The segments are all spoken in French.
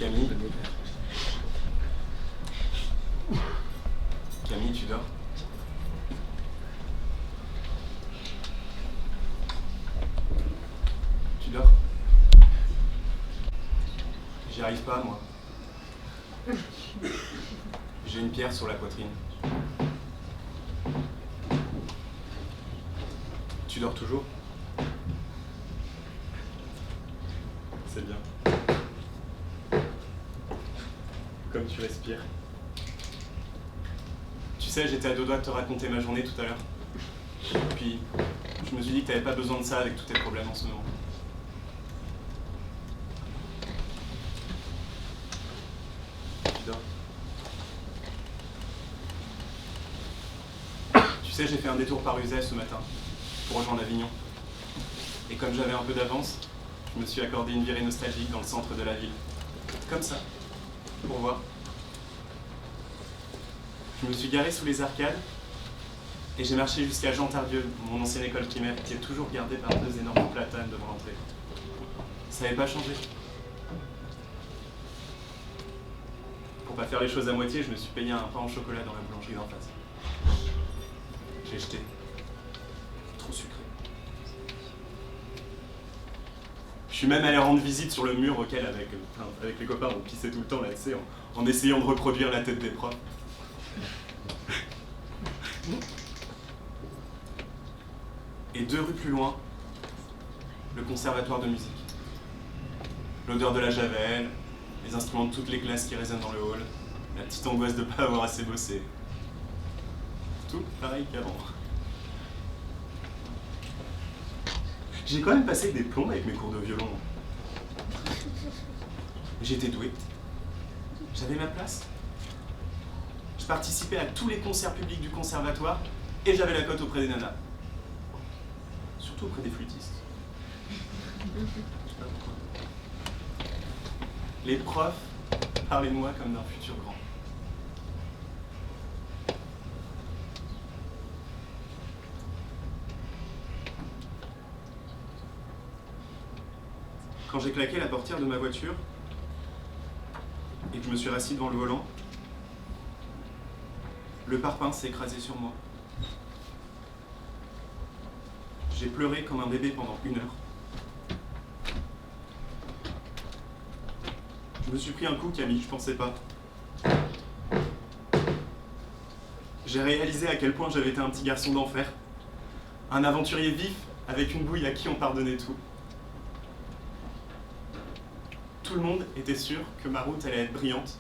Camille. Camille, tu dors? Tu dors? J'y arrive pas, moi. J'ai une pierre sur la poitrine. Tu dors toujours? C'est bien. Comme tu respires. Tu sais, j'étais à deux doigts de te raconter ma journée tout à l'heure. Puis, je me suis dit que t'avais pas besoin de ça avec tous tes problèmes en ce moment. Tu dors? Tu sais, j'ai fait un détour par Uzès ce matin, pour rejoindre Avignon. Et comme j'avais un peu d'avance, je me suis accordé une virée nostalgique dans le centre de la ville. Comme ça, pour voir. Je me suis garé sous les arcades et j'ai marché jusqu'à Jean Tardieu, mon ancienne école primaire, qui est toujours gardée par deux énormes platanes devant l'entrée. Ça n'avait pas changé. Pour pas faire les choses à moitié, je me suis payé un pain au chocolat dans la boulangerie d'en face. J'ai jeté. Trop sucré. Je suis même allé rendre visite sur le mur auquel, avec les copains, on pissait tout le temps là, tu sais, en essayant de reproduire la tête des profs. Et 2 rues plus loin, le conservatoire de musique. L'odeur de la javel, les instruments de toutes les classes qui résonnent dans le hall, la petite angoisse de ne pas avoir assez bossé. Tout pareil qu'avant. J'ai quand même passé des plombs avec mes cours de violon. J'étais doué. J'avais ma place. Je participais à tous les concerts publics du conservatoire et j'avais la cote auprès des nanas. Surtout auprès des flûtistes. Les profs parlaient de moi comme d'un futur grand. Quand j'ai claqué la portière de ma voiture et que je me suis rassis devant le volant, le parpaing s'est écrasé sur moi. J'ai pleuré comme un bébé pendant 1 heure. Je me suis pris un coup, Camille, je pensais pas. J'ai réalisé à quel point j'avais été un petit garçon d'enfer. Un aventurier vif avec une bouille à qui on pardonnait tout. Tout le monde était sûr que ma route allait être brillante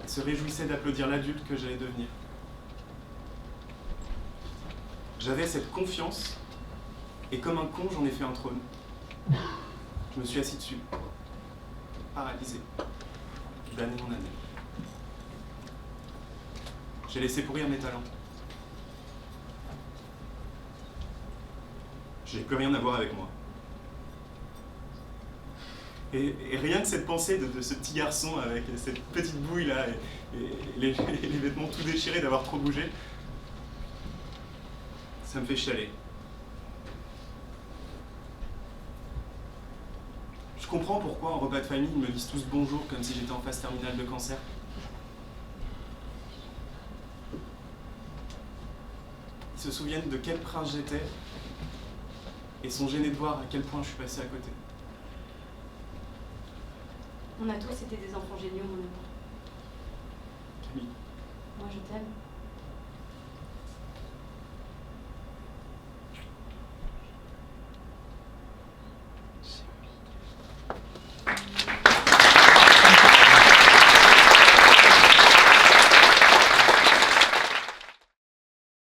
et se réjouissait d'applaudir l'adulte que j'allais devenir. J'avais cette confiance et comme un con, j'en ai fait un trône. Je me suis assis dessus, paralysé, d'année en année. J'ai laissé pourrir mes talents. J'ai plus rien à voir avec moi. Et rien que cette pensée de ce petit garçon avec cette petite bouille là et les vêtements tout déchirés d'avoir trop bougé, ça me fait chialer. Je comprends pourquoi en repas de famille ils me disent tous bonjour comme si j'étais en phase terminale de cancer. Ils se souviennent de quel prince j'étais et sont gênés de voir à quel point je suis passé à côté. On a tous été des enfants géniaux, mon amour. Camille. Moi, je t'aime.